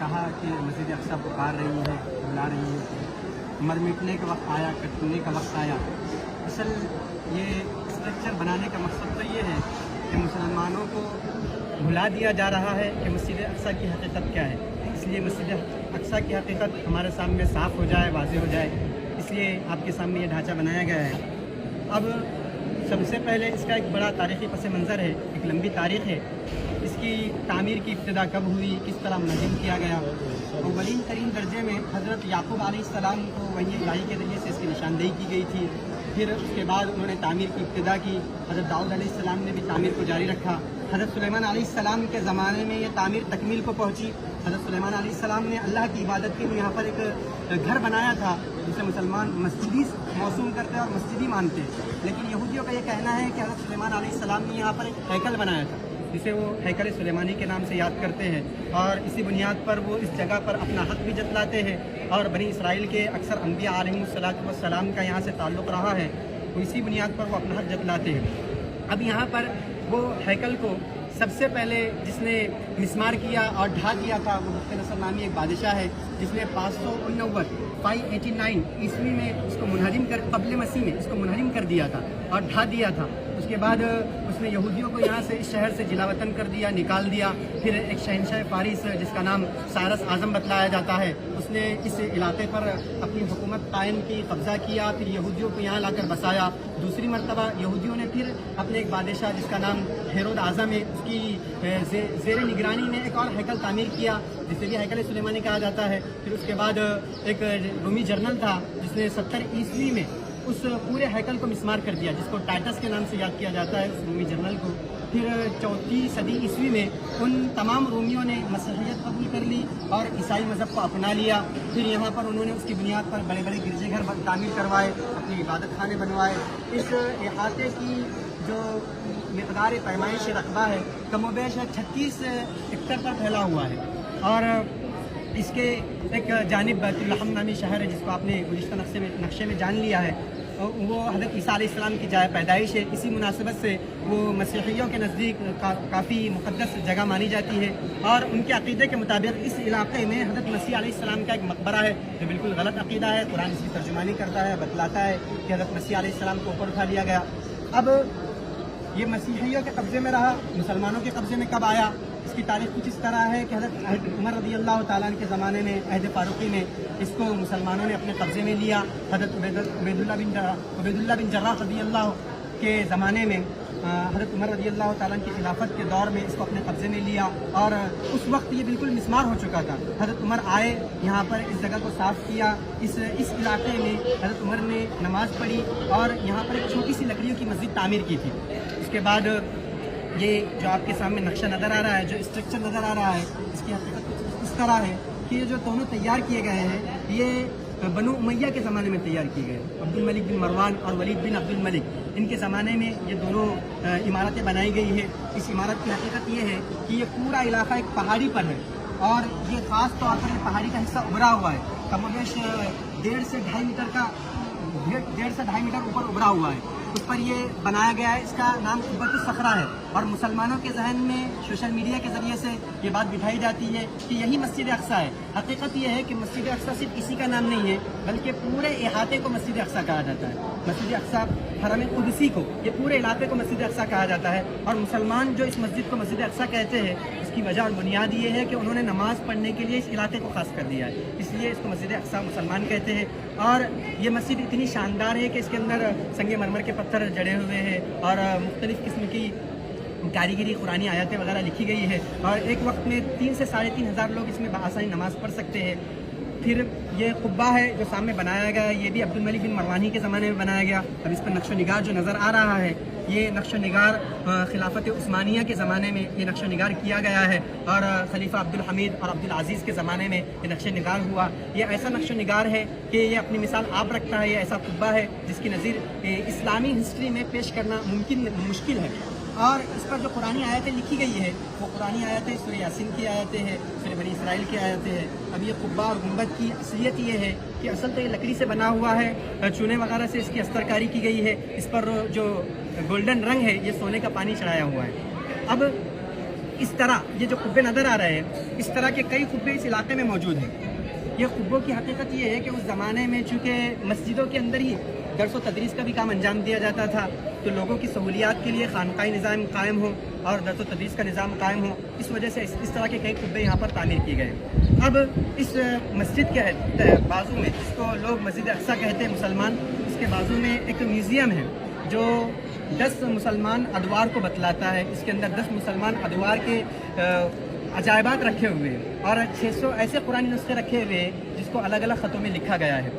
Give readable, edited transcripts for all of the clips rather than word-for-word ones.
کہا کہ مسجد اقصی پکار رہی ہے، بلا رہی ہے، مر مٹنے کا وقت آیا، کٹنے کا وقت آیا۔ اصل یہ اسٹرکچر بنانے کا مقصد تو یہ ہے کہ مسلمانوں کو بھلا دیا جا رہا ہے کہ مسجد اقصی کی حقیقت کیا ہے، اس لیے مسجد اقصی کی حقیقت ہمارے سامنے صاف ہو جائے، واضح ہو جائے، اس لیے آپ کے سامنے یہ ڈھانچہ بنایا گیا ہے۔ اب سب سے پہلے اس کا ایک بڑا تاریخی پس منظر ہے، ایک لمبی تاریخ ہے۔ اس کی تعمیر کی ابتدا کب ہوئی، کس طرح منظم کیا گیا۔ اولین ترین درجے میں حضرت یعقوب علیہ السلام کو وحی الہی کے ذریعے سے اس کی نشاندہی کی گئی تھی۔ پھر اس کے بعد انہوں نے تعمیر کی ابتدا کی۔ حضرت داؤد علیہ السلام نے بھی تعمیر کو جاری رکھا۔ حضرت سلیمان علیہ السلام کے زمانے میں یہ تعمیر تکمیل کو پہنچی۔ حضرت سلیمان علیہ السلام نے اللہ کی عبادت کے لیے یہاں پر ایک گھر بنایا تھا جسے مسلمان مسجدی موسوم کرتے اور مسجدی مانتے، لیکن یہودیوں کا یہ کہنا ہے کہ حضرت سلیمان علیہ السلام نے یہاں پر ایک ہیکل بنایا تھا جسے وہ ہیکل سلیمانی کے نام سے یاد کرتے ہیں، اور اسی بنیاد پر وہ اس جگہ پر اپنا حق بھی جتلاتے ہیں، اور بنی اسرائیل کے اکثر انبیاء علیہم السلام کا یہاں سے تعلق رہا ہے، وہ اسی بنیاد پر وہ اپنا حق جتلاتے ہیں۔ اب یہاں پر وہ ہیکل کو سب سے پہلے جس نے مسمار کیا اور ڈھا دیا تھا وہ بخت نصر نامی ایک بادشاہ ہے، جس نے 589 عیسوی میں اس کو منہدم کر قبل مسیح میں اس کو منہدم کر دیا تھا اور ڈھا دیا تھا۔ اس کے بعد اس نے یہودیوں کو یہاں سے اس شہر سے جلا وطن کر دیا، نکال دیا۔ پھر ایک شہنشاہ فارس جس کا نام سائرس اعظم بتلایا جاتا ہے، اس نے اس علاقے پر اپنی حکومت قائم کی، قبضہ کیا، پھر یہودیوں کو یہاں لا کر بسایا۔ دوسری مرتبہ یہودیوں نے پھر اپنے ایک بادشاہ جس کا نام ہیرود اعظم ہے، اس کی زیر نگرانی میں ایک اور ہیکل تعمیر کیا جسے بھی ہیکل سلیمانی کہا جاتا ہے۔ پھر اس کے بعد ایک رومی جنرل تھا جس نے 70 عیسوی میں اس پورے ہیکل کو مسمار کر دیا، جس کو ٹائٹس کے نام سے یاد کیا جاتا ہے، اس رومی جنرل کو۔ پھر 4 صدی عیسوی میں ان تمام رومیوں نے مسیحیت قبول کر لی اور عیسائی مذہب کو اپنا لیا۔ پھر یہاں پر انہوں نے اس کی بنیاد پر بڑے بڑے گرجے گھر تعمیر کروائے، اپنی عبادت خانے بنوائے۔ اس احاطے کی جو مقدار پیمائش رقبہ ہے کم و بیش 36 ایکڑ پر پھیلا ہوا ہے، اور اس کے ایک جانب بیت الحم نامی شہر ہے جس کو آپ نے گزشتہ نقشے میں جان لیا ہے، وہ حضرت عیسیٰ علیہ السلام کی جائے پیدائش ہے۔ اسی مناسبت سے وہ مسیحیوں کے نزدیک کافی مقدس جگہ مانی جاتی ہے، اور ان کے عقیدے کے مطابق اس علاقے میں حضرت مسیح علیہ السلام کا ایک مقبرہ ہے جو بالکل غلط عقیدہ ہے۔ قرآن اس کی ترجمانی کرتا ہے، بتلاتا ہے کہ حضرت مسیح علیہ السلام کو اوپر اٹھا لیا گیا۔ اب یہ مسیحیوں کے قبضے میں رہا، مسلمانوں کے قبضے میں کب آیا؟ اس کی تاریخ کچھ اس طرح ہے کہ حضرت عمر رضی اللہ تعالیٰ عنہ کے زمانے میں عہد فاروقی میں اس کو مسلمانوں نے اپنے قبضے میں لیا۔ حضرت عبید اللہ بن جراح رضی اللہ کے زمانے میں حضرت عمر رضی اللہ تعالیٰ عنہ کی خلافت کے دور میں اس کو اپنے قبضے میں لیا، اور اس وقت یہ بالکل مسمار ہو چکا تھا۔ حضرت عمر آئے، یہاں پر اس جگہ کو صاف کیا، اس علاقے میں حضرت عمر نے نماز پڑھی اور یہاں پر ایک چھوٹی سی لکڑیوں کی مسجد تعمیر کی تھی۔ اس کے بعد یہ جو آپ کے سامنے نقشہ نظر آ رہا ہے، جو اسٹرکچر نظر آ رہا ہے، اس کی حقیقت کچھ اس طرح ہے کہ یہ جو دونوں تیار کیے گئے ہیں یہ بنو امیہ کے زمانے میں تیار کیے گئے۔ عبد الملک بن مروان اور ولید بن عبد الملک، ان کے زمانے میں یہ دونوں عمارتیں بنائی گئی ہے۔ اس عمارت کی حقیقت یہ ہے کہ یہ پورا علاقہ ایک پہاڑی پر ہے، اور یہ خاص طور پر پہاڑی کا حصہ ابھرا ہوا ہے، کم و بیش 1.5 سے 2.5 میٹر اوپر ابھرا ہوا ہے۔ اس پر یہ بنایا گیا ہے، اس کا نام قبۃ الصخرہ ہے، اور مسلمانوں کے ذہن میں سوشل میڈیا کے ذریعے سے یہ بات بٹھائی جاتی ہے کہ یہی مسجد اقصی ہے۔ حقیقت یہ ہے کہ مسجد اقصی صرف اسی کا نام نہیں ہے، بلکہ پورے احاطے کو مسجد اقصی کہا جاتا ہے۔ مسجد اقصی حرم قدسی کو، یہ پورے علاقے کو مسجد اقصی کہا جاتا ہے، اور مسلمان جو اس مسجد کو مسجد اقصی کہتے ہیں اس کی وجہ اور بنیاد یہ ہے کہ انہوں نے نماز پڑھنے کے لیے اس علاقے کو خاص کر دیا ہے، اس لیے اس کو مسجد اقصی مسلمان کہتے ہیں۔ اور یہ مسجد اتنی شاندار ہے کہ اس کے اندر سنگ مرمر کے پتھر جڑے ہوئے ہیں، اور مختلف قسم کی کاریگری قرآنی آیاتیں وغیرہ لکھی گئی ہے، اور ایک وقت میں 3 سے 3.5 ہزار لوگ اس میں بآسانی نماز پڑھ سکتے ہیں۔ پھر یہ قبہ ہے جو سامنے بنایا گیا ہے، یہ بھی عبد الملک بن مروانی کے زمانے میں بنایا گیا۔ اب اس پر نقش و نگار جو نظر آ رہا ہے، یہ نقش و نگار خلافت عثمانیہ کے زمانے میں یہ نقش و نگار کیا گیا ہے، اور خلیفہ عبد الحمید اور عبد العزیز کے زمانے میں یہ نقش و نگار ہوا۔ یہ ایسا نقش و نگار ہے کہ یہ اپنی مثال آپ رکھتا ہے، یہ ایسا قبہ ہے جس کی نظیر اسلامی ہسٹری میں پیش کرنا مشکل ہے۔ اور اس پر جو قرآنی آیتیں لکھی گئی ہے وہ قرآنی آیتیں سورہ یاسین کی آیتیں ہیں، سورہ بنی اسرائیل کی آیتیں ہیں۔ اب یہ قبہ اور گنبد کی اصلیت یہ ہے کہ اصل تو یہ لکڑی سے بنا ہوا ہے، چونے وغیرہ سے اس کی استر کاری کی گئی ہے، اس پر جو گولڈن رنگ ہے یہ سونے کا پانی چڑھایا ہوا ہے۔ اب اس طرح یہ جو قبے نظر آ رہے ہیں، اس طرح کے کئی قبے اس علاقے میں موجود ہیں۔ یہ قبوں کی حقیقت یہ ہے کہ اس زمانے میں چونکہ مسجدوں کے اندر ہی درس و تدریس کا بھی کام انجام دیا جاتا تھا، تو لوگوں کی سہولیات کے لیے خانقاہی نظام قائم ہو اور درس و تدریس کا نظام قائم ہو، اس وجہ سے اس طرح کے کئی قبے یہاں پر تعمیر کیے گئے۔ اب اس مسجد کے بازو میں، جس کو لوگ مسجد اقصیٰ کہتے ہیں مسلمان، اس کے بازو میں ایک میوزیم ہے جو 10 مسلمان ادوار کو بتلاتا ہے۔ اس کے اندر 10 مسلمان ادوار کے عجائبات رکھے ہوئے ہیں اور 600 ایسے قرآنی نسخے رکھے ہوئے ہیں جس کو الگ الگ خطوں میں لکھا گیا ہے۔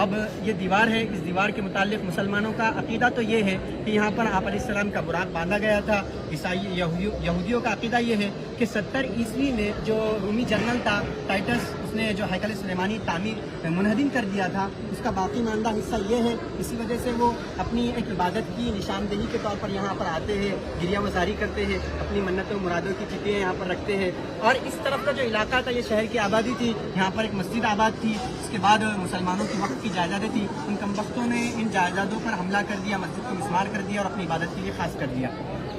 اب یہ دیوار ہے، اس دیوار کے متعلق مسلمانوں کا عقیدہ تو یہ ہے کہ یہاں پر آپ علیہ السلام کا براق باندھا گیا تھا۔ یہودیوں کا عقیدہ یہ ہے کہ 70 عیسوی میں جو رومی جنرل تھا ٹائٹس، اس نے جو ہیکل سلیمانی تعمیر منہدم کر دیا تھا، اس کا باقی ماندہ حصہ یہ ہے۔ اسی وجہ سے وہ اپنی ایک عبادت کی نشاندہی کے طور پر یہاں پر آتے ہیں، گریہ وزاری کرتے ہیں، اپنی منتوں مرادوں کی چیزیں یہاں پر رکھتے ہیں۔ اور اس طرف کا جو علاقہ تھا یہ شہر کی آبادی تھی، یہاں پر ایک مسجد آباد تھی۔ اس کے بعد مسلمانوں کی وقت کی جائیدادیں تھیں، ان کمبختوں نے ان جائیدادوں پر حملہ کر دیا، مسجد کو مسمار کر دیا اور اپنی عبادت کے لیے خاص کر دیا۔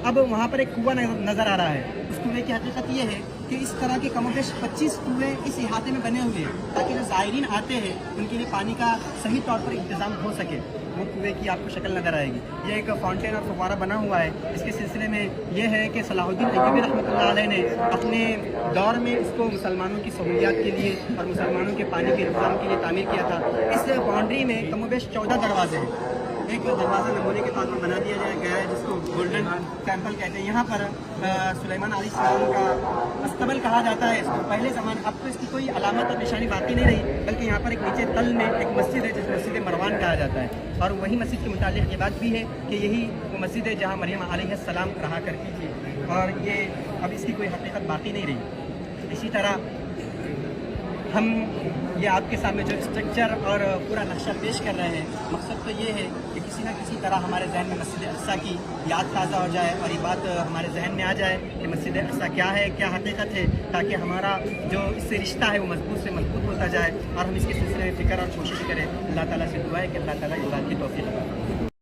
اب وہاں پر ایک کنواں نظر آ رہا ہے۔ اس کنویں کی حقیقت یہ ہے کہ اس طرح کے کم و بیش 25 کنویں اس احاطے میں بنے ہوئے ہیں تاکہ جو زائرین آتے ہیں ان کے لیے پانی کا صحیح طور پر انتظام ہو سکے۔ وہ کنویں کی آپ کو شکل نظر آئے گی۔ یہ ایک فاؤنٹین اور فوارہ بنا ہوا ہے۔ اس کے سلسلے میں یہ ہے کہ صلاح الدین ایوبی رحمۃ اللہ علیہ نے اپنے دور میں اس کو مسلمانوں کی سہولیات کے لیے اور مسلمانوں کے پانی کے انتظام کے لیے تعمیر کیا تھا۔ اس باؤنڈری میں کم و بیش 14 دروازے ہیں۔ ایک دروازہ نمونے کے طور پر بنا دیا گیا ہے جس کو گولڈن ٹیمپل کہتے ہیں۔ یہاں پر سلیمان علیہ السلام کا استبل کہا جاتا ہے اس کو۔ پہلے زمانے، اب تو اس کی کوئی علامت اور نشانی باقی نہیں رہی، بلکہ یہاں پر ایک نیچے تل میں ایک مسجد ہے جس مسجد مروان کہا جاتا ہے، اور وہی مسجد کے متعلق یہ بات بھی ہے کہ یہی وہ مسجد ہے جہاں مریم علیہ السلام رہا کرتی تھی، اور یہ اب اس کی کوئی حقیقت باقی نہیں رہی۔ اسی طرح ہم یہ آپ کے سامنے جو اسٹرکچر اور پورا نقشہ پیش کر رہے ہیں، مقصد تو یہ ہے کہ کسی نہ کسی طرح ہمارے ذہن میں مسجد اقصیٰ کی یاد تازہ ہو جائے اور یہ بات ہمارے ذہن میں آ جائے کہ مسجد اقصیٰ کیا ہے، کیا حقیقت ہے، تاکہ ہمارا جو اس سے رشتہ ہے وہ مضبوط سے مضبوط ہوتا جائے اور ہم اس کے سلسلے میں فکر اور کوشش کریں۔ اللہ تعالیٰ سے دعا ہے کہ اللہ تعالیٰ اس بات کی توفیق عطا فرمائے۔